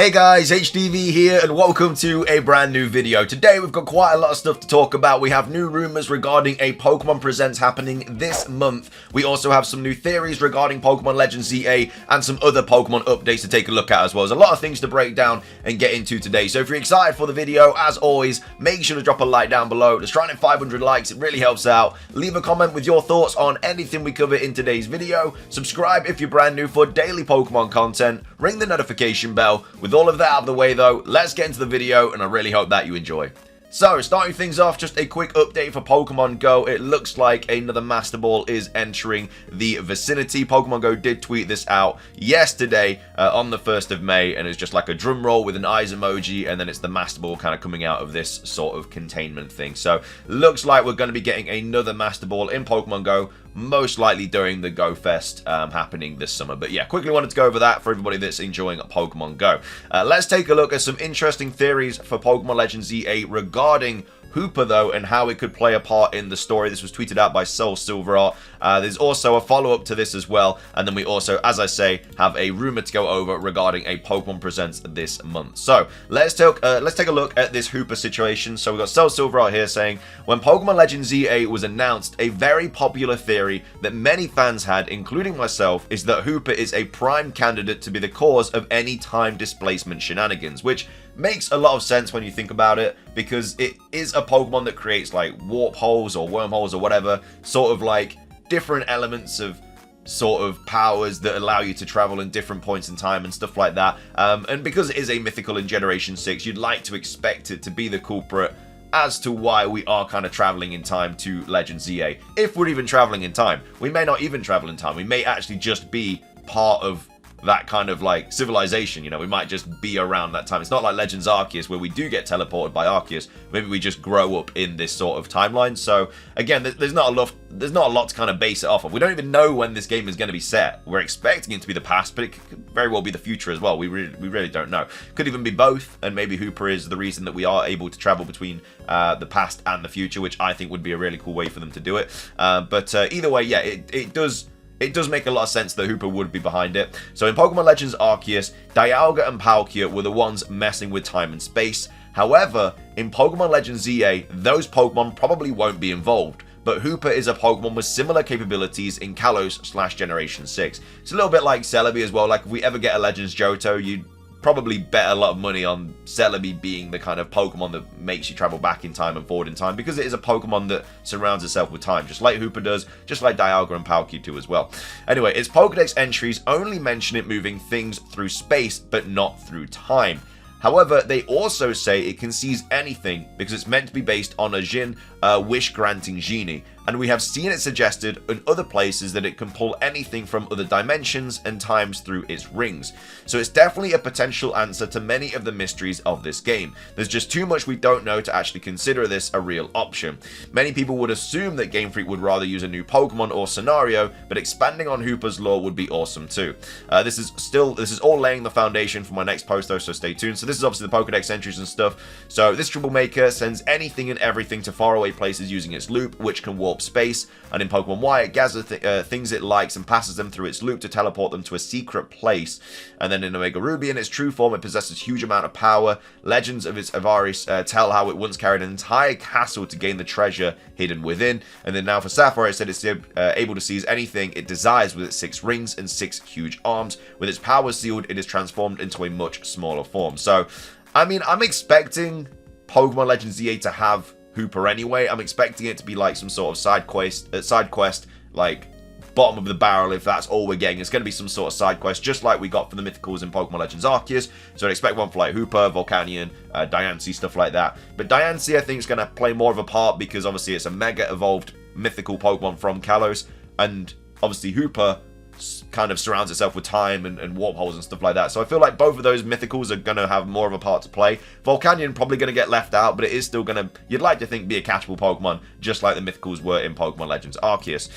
Hey guys, HDvee here and welcome to a brand new video. Today we've got quite a lot of stuff to talk about. We have new rumors regarding a Pokemon Presents happening this month. We also have some new theories regarding Pokemon Legends ZA and some other Pokemon updates to take a look at as well. There's a lot of things to break down and get into today. So if you're excited for the video, as always, make sure to drop a like down below. Let's try and hit 500 likes, it really helps out. Leave a comment with your thoughts on anything we cover in today's video. Subscribe if you're brand new for daily Pokemon content. Ring the notification bell. With all of that out of the way though, let's get into the video and I really hope that you enjoy. So, starting things off, just a quick update for Pokemon Go. It looks like another Master Ball is entering the vicinity. Pokemon Go did tweet this out yesterday on the 1st of May, and it's just like a drum roll with an eyes emoji, and then it's the Master Ball kind of coming out of this sort of containment thing. So, looks like we're going to be getting another Master Ball in Pokemon Go, most likely during the Go Fest happening this summer. But yeah, quickly wanted to go over that for everybody that's enjoying Pokemon Go. Let's take a look at some interesting theories for Pokemon Legends ZA regarding Hoopa though, and how it could play a part in the story. This was tweeted out by Soul Silver Art. There's also a follow-up to this as well, and then we also, as I say, have a rumor to go over regarding a Pokemon Presents this month. So let's take a look at this Hoopa situation. So we've got Soul Silver Art here saying, when Pokemon Legends ZA was announced, a very popular theory that many fans had, including myself, is that Hoopa is a prime candidate to be the cause of any time displacement shenanigans, which makes a lot of sense when you think about it, because it is a Pokemon that creates like warp holes or wormholes or whatever, sort of like different elements of sort of powers that allow you to travel in different points in time and stuff like that. And because it is a mythical in Generation 6, you'd like to expect it to be the culprit as to why we are kind of traveling in time to Legends ZA. If we're even traveling in time, we may not even travel in time. We may actually just be part of that kind of like civilization, you know, we might just be around that time. It's not like Legends Arceus where we do get teleported by Arceus. Maybe we just grow up in this sort of timeline. So again, there's not a lot to kind of base it off of. We don't even know when this game is going to be set. We're expecting it to be the past, but it could very well be the future as well. We really don't know. Could even be both, and maybe Hoopa is the reason that we are able to travel between the past and the future, which I think would be a really cool way for them to do it. But either way, yeah, it does make a lot of sense that Hoopa would be behind it. So in Pokemon Legends Arceus, Dialga and Palkia were the ones messing with time and space. However, in Pokemon Legends ZA, those Pokemon probably won't be involved. But Hoopa is a Pokemon with similar capabilities in Kalos/Generation 6. It's a little bit like Celebi as well. Like if we ever get a Legends Johto, you'd probably bet a lot of money on Celebi being the kind of Pokemon that makes you travel back in time and forward in time, because it is a Pokemon that surrounds itself with time, just like Hoopa does, just like Dialga and Palkia do as well. Anyway, its Pokedex entries only mention it moving things through space, but not through time. However, they also say it can seize anything because it's meant to be based on a Jin wish-granting genie, and we have seen it suggested in other places that it can pull anything from other dimensions and times through its rings. So it's definitely a potential answer to many of the mysteries of this game. There's just too much we don't know to actually consider this a real option. Many people would assume that Game Freak would rather use a new Pokemon or scenario, but expanding on Hoopa's lore would be awesome too. This is all laying the foundation for my next post though, so stay tuned. So this is obviously the Pokedex entries and stuff. So this troublemaker sends anything and everything to faraway places using its loop, which can warp space, and in Pokemon Y it gathers things it likes and passes them through its loop to teleport them to a secret place. And then in Omega Ruby, in its true form, it possesses huge amount of power. Legends of its Avaris tell how it once carried an entire castle to gain the treasure hidden within. And then now for Sapphire, it said it's able to seize anything it desires with its 6 rings and 6 huge arms. With its power sealed, it is transformed into a much smaller form. So I mean, I'm expecting Pokemon Legends ZA to have Hoopa anyway. I'm expecting it to be like some sort of side quest, like bottom of the barrel. If that's all we're getting, it's going to be some sort of side quest, just like we got for the Mythicals in Pokemon Legends Arceus. So I'd expect one for like Hoopa, Volcanion, Diancie, stuff like that. But Diancie, I think, is going to play more of a part because obviously it's a mega evolved mythical Pokemon from Kalos, and obviously Hoopa kind of surrounds itself with time and warp holes and stuff like that. So I feel like both of those mythicals are going to have more of a part to play. Volcanion probably going to get left out, but it is still going to, you'd like to think, be a catchable Pokemon, just like the mythicals were in Pokemon Legends Arceus.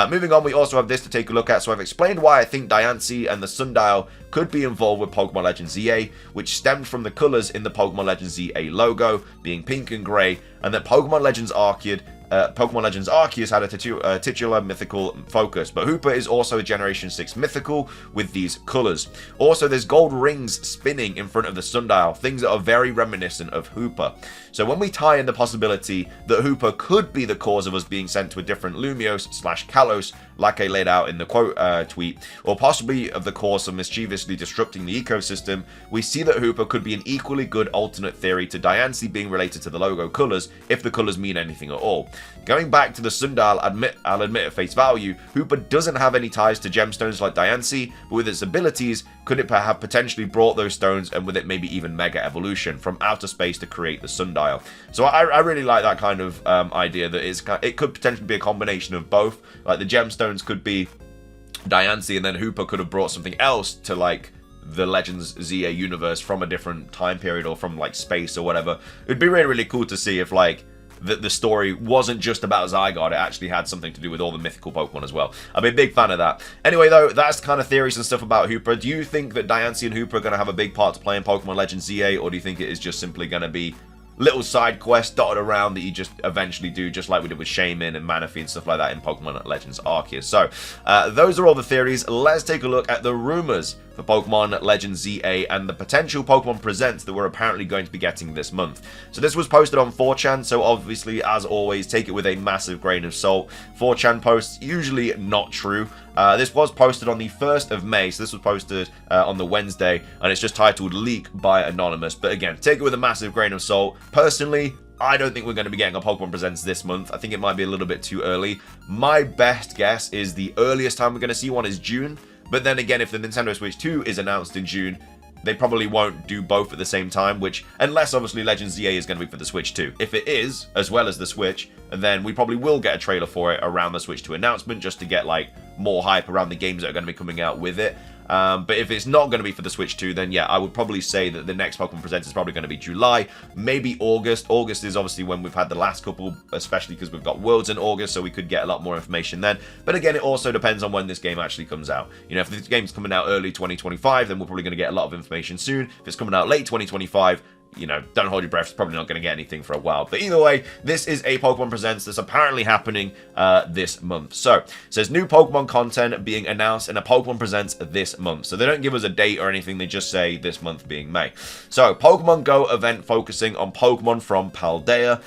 Moving on, we also have this to take a look at. So I've explained why I think Diancie and the Sundial could be involved with Pokemon Legends ZA, which stemmed from the colours in the Pokemon Legends ZA logo, being pink and grey, and that Pokemon Legends Arceus Pokemon Legends Arceus had a titular mythical focus, but Hoopa is also a Generation 6 mythical with these colours. Also, there's gold rings spinning in front of the sundial, things that are very reminiscent of Hoopa. So when we tie in the possibility that Hoopa could be the cause of us being sent to a different Lumiose/Kalos, like I laid out in the quote tweet, or possibly of the cause of mischievously disrupting the ecosystem, we see that Hoopa could be an equally good alternate theory to Diancie being related to the logo colours, if the colours mean anything at all. Going back to the sundial, I'll admit at face value, Hoopa doesn't have any ties to gemstones like Diancie, but with its abilities, could it have potentially brought those stones, and with it maybe even mega evolution from outer space to create the sundial? So I really like that kind of idea, that it could potentially be a combination of both. Like the gemstones could be Diancie, and then Hoopa could have brought something else to like the Legends ZA universe from a different time period or from like space or whatever. It'd be really, really cool to see if like the story wasn't just about Zygarde, it actually had something to do with all the mythical Pokemon as well. I'd be a big fan of that. Anyway, though, that's kind of theories and stuff about Hoopa. Do you think that Diancie and Hoopa are going to have a big part to play in Pokemon Legends ZA, or do you think it is just simply going to be little side quests dotted around that you just eventually do, just like we did with Shaman and Manaphy and stuff like that in Pokemon Legends Arceus? So, those are all the theories. Let's take a look at the rumors for Pokemon Legends ZA and the potential Pokemon Presents that we're apparently going to be getting this month. So this was posted on 4chan, so obviously, as always, take it with a massive grain of salt. 4chan posts usually not true. This was posted on the 1st of May, so this was posted on the Wednesday, and it's just titled Leak by Anonymous. But again, take it with a massive grain of salt. Personally, I don't think we're going to be getting a Pokemon Presents this month. I think it might be a little bit too early. My best guess is the earliest time we're going to see one is June. But then again, if the Nintendo Switch 2 is announced in June, they probably won't do both at the same time, which, unless obviously Legends ZA is going to be for the Switch 2. If it is, as well as the Switch, then we probably will get a trailer for it around the Switch 2 announcement, just to get like more hype around the games that are going to be coming out with it. But if it's not going to be for the Switch 2, then yeah, I would probably say that the next Pokemon Presents is probably going to be July, maybe August. August is obviously when we've had the last couple, especially because we've got Worlds in August, so we could get a lot more information then. But again, it also depends on when this game actually comes out. You know, if this game's coming out early 2025, then we're probably going to get a lot of information soon. If it's coming out late 2025, you know, don't hold your breath, it's probably not going to get anything for a while. But either way, this is a Pokemon Presents that's apparently happening this month. So, it says new Pokemon content being announced in a Pokemon Presents this month. So they don't give us a date or anything, they just say this month being May. So, Pokemon Go event focusing on Pokemon from Paldea.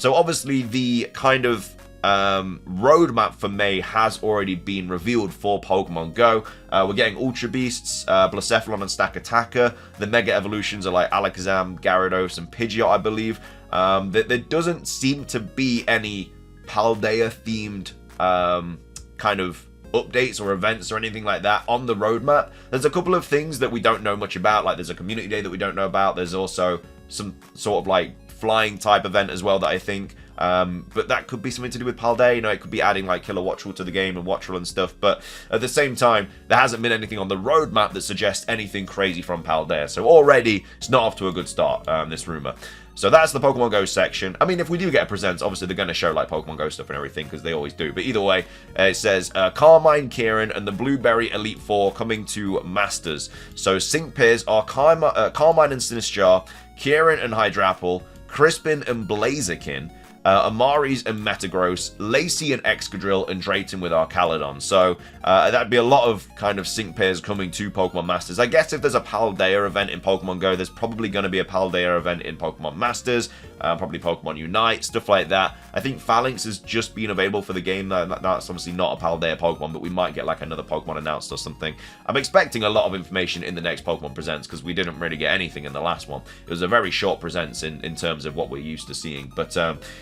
So obviously the kind of roadmap for May has already been revealed for Pokemon Go. We're getting Ultra Beasts, Blacephalon and Stakataka. The Mega Evolutions are like Alakazam, Gyarados, and Pidgeot, I believe. There doesn't seem to be any Paldea-themed kind of updates or events or anything like that on the roadmap. There's a couple of things that we don't know much about, like there's a community day that we don't know about. There's also some sort of like flying type event as well that I think, but that could be something to do with Paldea. You know, it could be adding like Killer Wattrel to the game and Wattrel and stuff, but at the same time, there hasn't been anything on the roadmap that suggests anything crazy from Paldea. So already, it's not off to a good start, this rumor. So that's the Pokemon Go section. I mean, if we do get a Presents, obviously they're going to show like Pokemon Go stuff and everything, because they always do. But either way, it says Carmine, Kieran, and the Blueberry Elite Four coming to Masters. So sync pairs are Carmine and Sinistchar, Kieran and Hydrapple, Crispin and Blaziken, Amaris and Metagross, Lacey and Excadrill, and Drayton with Archaludon. So that'd be a lot of kind of sync pairs coming to Pokemon Masters. I guess if there's a Paldea event in Pokemon Go, there's probably going to be a Paldea event in Pokemon Masters, probably Pokemon Unite, stuff like that. I think Phalanx has just been available for the game. That's obviously not a Paldea Pokemon, but we might get like another Pokemon announced or something. I'm expecting a lot of information in the next Pokemon Presents, because we didn't really get anything in the last one. It was a very short Presents in terms of what we're used to seeing. But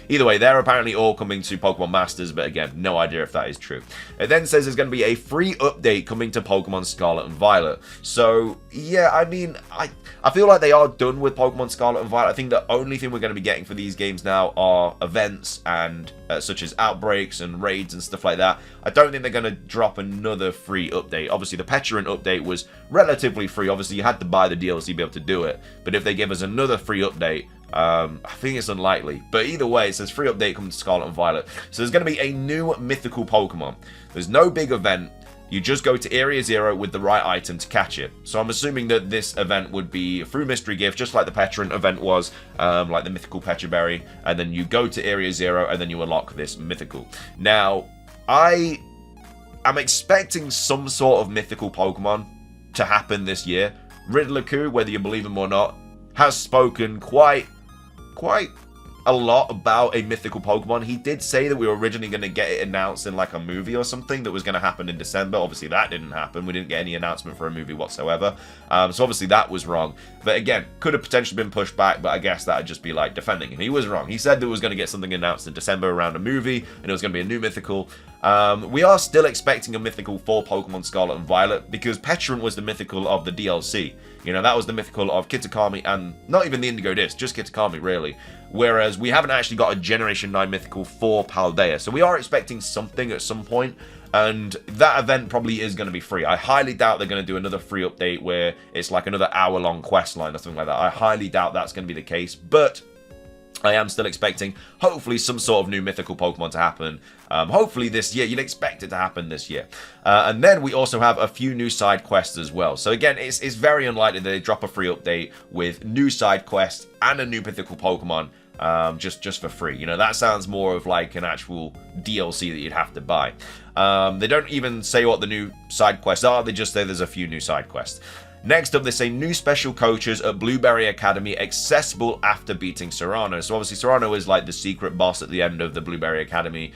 either way, they're apparently all coming to Pokemon Masters, but again, no idea if that is true. It then says there's going to be a free update coming to Pokemon Scarlet and Violet. So, yeah, I mean, I feel like they are done with Pokemon Scarlet and Violet. I think the only thing we're going to be getting for these games now are events and such as outbreaks and raids and stuff like that. I don't think they're going to drop another free update. Obviously, the Petulant update was relatively free. Obviously, you had to buy the DLC to be able to do it. But if they give us another free update, I think it's unlikely. But either way, it says free update coming to Scarlet and Violet. So there's going to be a new mythical Pokemon. There's no big event. you just go to Area 0 with the right item to catch it. So I'm assuming that this event would be through Mystery Gift, just like the Petrant event was, like the Mythical Petra Berry, and then you go to Area 0 and then you unlock this Mythical. Now, I'm expecting some sort of mythical Pokemon to happen this year. Riddler, whether you believe him or not, has spoken quite a lot about a mythical Pokemon. He did say that we were originally going to get it announced in like a movie or something that was going to happen in December. Obviously that didn't happen. We didn't get any announcement for a movie whatsoever. So obviously that was wrong. But again, could have potentially been pushed back, but I guess that would just be like defending him. He was wrong. He said that we was going to get something announced in December around a movie, and it was going to be a new mythical. We are still expecting a mythical for Pokemon Scarlet and Violet, because Petrant was the mythical of the DLC. You know, that was the mythical of Kitakami, and not even the Indigo Disc, just Kitakami, really. Whereas we haven't actually got a Generation 9 mythical for Paldea. So we are expecting something at some point, and that event probably is going to be free. I highly doubt they're going to do another free update where it's like another hour-long quest line or something like that. I highly doubt that's going to be the case, but I am still expecting, hopefully, some sort of new mythical Pokemon to happen. Hopefully this year. You'd expect it to happen this year. And then we also have a few new side quests as well. So again, it's very unlikely that they drop a free update with new side quests and a new mythical Pokemon just for free. You know, that sounds more of like an actual DLC that you'd have to buy. They don't even say what the new side quests are. They just say there's a few new side quests. Next up, they say new special coaches at Blueberry Academy accessible after beating Serrano. So obviously Serrano is like the secret boss at the end of the Blueberry Academy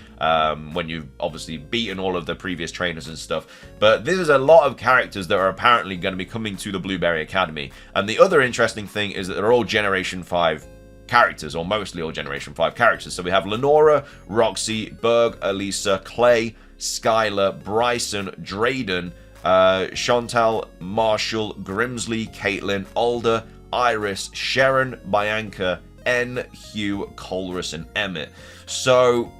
when you've obviously beaten all of the previous trainers and stuff. But there's a lot of characters that are apparently going to be coming to the Blueberry Academy. And the other interesting thing is that they're all Generation 5 characters, or mostly all Generation 5 characters. So we have Lenora, Roxy, Berg, Elisa, Clay, Skylar, Bryson, Drayden, Chantal, Marshall, Grimsley, Caitlin, Alder, Iris, Sharon, Bianca, N, Hugh, Colress, and Emmett. So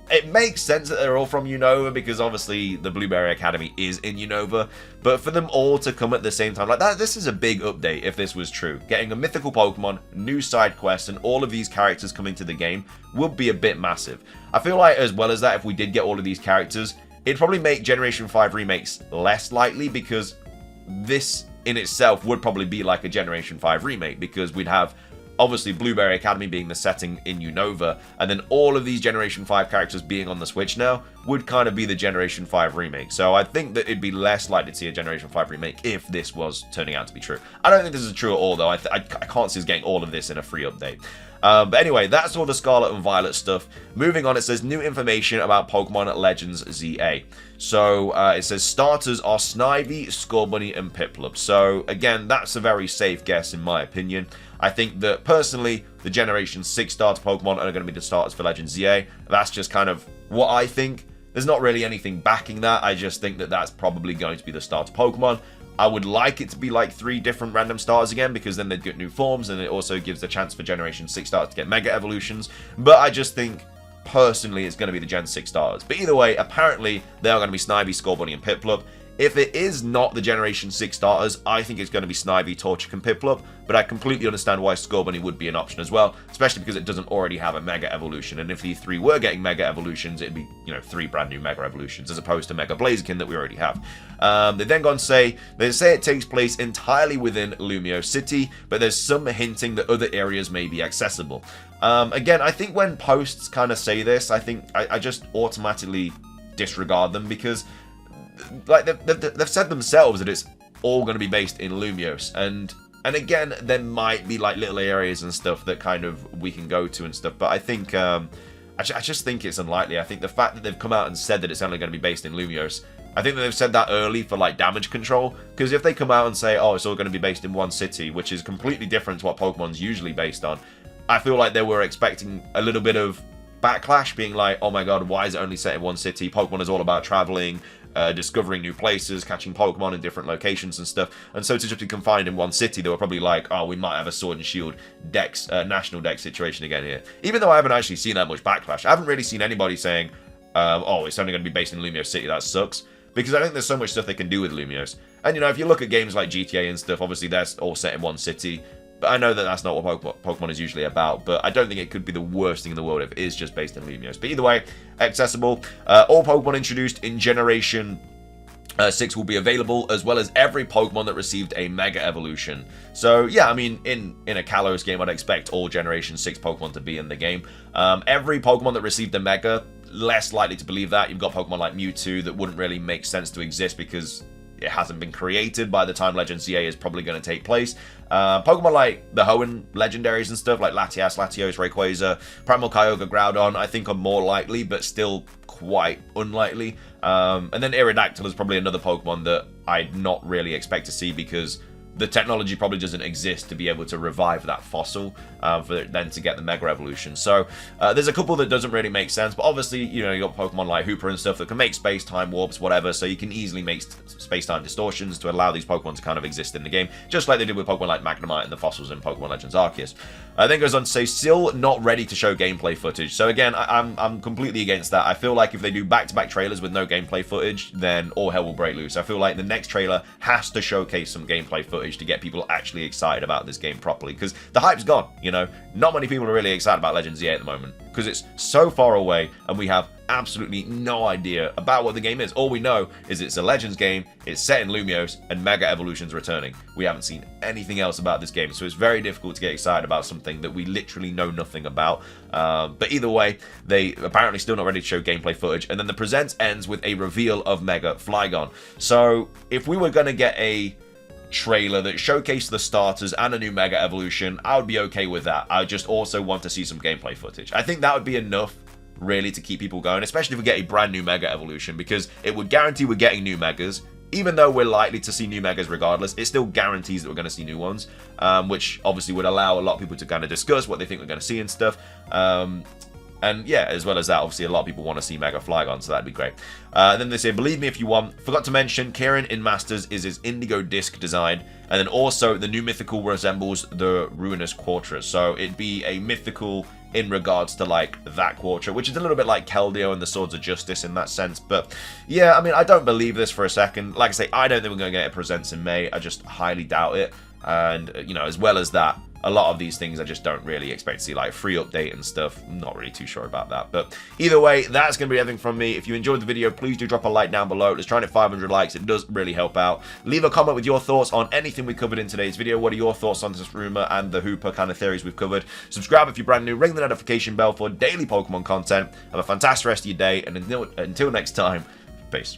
it makes sense that they're all from Unova, because obviously the Blueberry Academy is in Unova, but for them all to come at the same time like that, this is a big update if this was true. Getting a mythical Pokemon, new side quests, and all of these characters coming to the game would be a bit massive. I feel like as well as that, if we did get all of these characters, it'd probably make Generation 5 remakes less likely, because this in itself would probably be like a Generation 5 remake, because we'd have obviously Blueberry Academy being the setting in Unova, and then all of these Generation 5 characters being on the Switch now would kind of be the Generation 5 remake. So I think that it'd be less likely to see a Generation 5 remake if this was turning out to be true. I don't think this is true at all, though. I can't see us getting all of this in a free update. But anyway, that's all the Scarlet and Violet stuff. Moving on, it says new information about Pokemon Legends ZA. So it says starters are Snivy, Scorbunny, and Piplup. So again, that's a very safe guess in my opinion. I think that personally, the Generation 6 starter Pokemon are going to be the starters for Legends ZA. That's just kind of what I think. There's not really anything backing that. I just think that that's probably going to be the starter Pokemon. I would like it to be like 3 different random starters again, because then they'd get new forms, and it also gives the chance for Generation 6 starters to get Mega Evolutions. But I just think, personally, it's going to be the Gen 6 starters. But either way, apparently, they are going to be Snivy, Scorbunny, and Piplup. If it is not the Generation 6 starters, I think it's going to be Snivy, Torchic, and Piplup, but I completely understand why Scorbunny would be an option as well, especially because it doesn't already have a Mega Evolution, and if these 3 were getting Mega Evolutions, it'd be, 3 brand new Mega Evolutions, as opposed to Mega Blaziken that we already have. They then go on to they say it takes place entirely within Lumio City, but there's some hinting that other areas may be accessible. Again, I think when posts kind of say this, I think I just automatically disregard them, because like they've said themselves that it's all going to be based in Lumios, and again, there might be like little areas and stuff that kind of we can go to and stuff, but I think I just think it's unlikely. I think the fact that they've come out and said that it's only going to be based in Lumios, I think that they've said that early for like damage control, because if they come out and say, oh, it's all going to be based in one city, which is completely different to what Pokemon's usually based on, I feel like they were expecting a little bit of backlash, being like, oh my god, why is it only set in one city? Pokemon is all about traveling, discovering new places, catching Pokemon in different locations and stuff, and so to just be confined in one city, they were probably like, oh, we might have a Sword and Shield Dex, National Dex situation again here. Even though I haven't actually seen that much backlash, I haven't really seen anybody saying, oh, it's only going to be based in Lumios City, that sucks, because I think there's so much stuff they can do with Lumios. And if you look at games like GTA and stuff, obviously they're all set in one city, but I know that that's not what Pokemon is usually about, but I don't think it could be the worst thing in the world if it is just based in Lumios. But either way, accessible. All Pokemon introduced in Generation 6 will be available, as well as every Pokemon that received a Mega Evolution. So yeah, I mean, in a Kalos game, I'd expect all Generation 6 Pokemon to be in the game. Every Pokemon that received a Mega, less likely to believe that. You've got Pokemon like Mewtwo that wouldn't really make sense to exist because it hasn't been created by the time Legends ZA is probably going to take place. Pokemon like the Hoenn legendaries and stuff, like Latias, Latios, Rayquaza, Primal Kyogre, Groudon, I think are more likely, but still quite unlikely. And then Aerodactyl is probably another Pokemon that I'd not really expect to see because the technology probably doesn't exist to be able to revive that fossil for it then to get the Mega Evolution. So there's a couple that doesn't really make sense, but obviously, you know, you got Pokemon like Hoopa and stuff that can make space-time warps, whatever, so you can easily make space-time distortions to allow these Pokemon to kind of exist in the game, just like they did with Pokemon like Magnemite and the fossils in Pokemon Legends Arceus. Then goes on to say, still not ready to show gameplay footage. So again, I'm completely against that. I feel like if they do back-to-back trailers with no gameplay footage, then all hell will break loose. I feel like the next trailer has to showcase some gameplay footage to get people actually excited about this game properly, because the hype's gone, you know. Not many people are really excited about Legends ZA at the moment, because it's so far away, and we have absolutely no idea about what the game is. All we know is it's a Legends game, it's set in Lumiose, and Mega Evolution's returning. We haven't seen anything else about this game, so it's very difficult to get excited about something that we literally know nothing about. But either way, they apparently still not ready to show gameplay footage, and then the present ends with a reveal of Mega Flygon. So if we were going to get a trailer that showcased the starters and a new Mega Evolution, I would be okay with that. I just also want to see some gameplay footage. I think that would be enough really to keep people going, especially if we get a brand new Mega Evolution, because it would guarantee we're getting new Megas. Even though we're likely to see new Megas regardless, it still guarantees that we're going to see new ones, which obviously would allow a lot of people to kind of discuss what they think we're going to see and stuff. And yeah, as well as that, obviously a lot of people want to see Mega Flygon, so that'd be great. Then they say, believe me if you want. Forgot to mention, Kieran in Masters is his Indigo Disc design. And then also, the new mythical resembles the Ruinous Quarters. So it'd be a mythical in regards to like that quarter, which is a little bit like Keldeo and the Swords of Justice in that sense. But yeah, I mean, I don't believe this for a second. Like I say, I don't think we're going to get it presents in May. I just highly doubt it. And, you know, as well as that, a lot of these things I just don't really expect to see, like free update and stuff. I'm not really too sure about that. But either way, that's going to be everything from me. If you enjoyed the video, please do drop a like down below. Let's try and hit 500 likes. It does really help out. Leave a comment with your thoughts on anything we covered in today's video. What are your thoughts on this rumor and the Hoopa kind of theories we've covered? Subscribe if you're brand new. Ring the notification bell for daily Pokemon content. Have a fantastic rest of your day. And until next time, peace.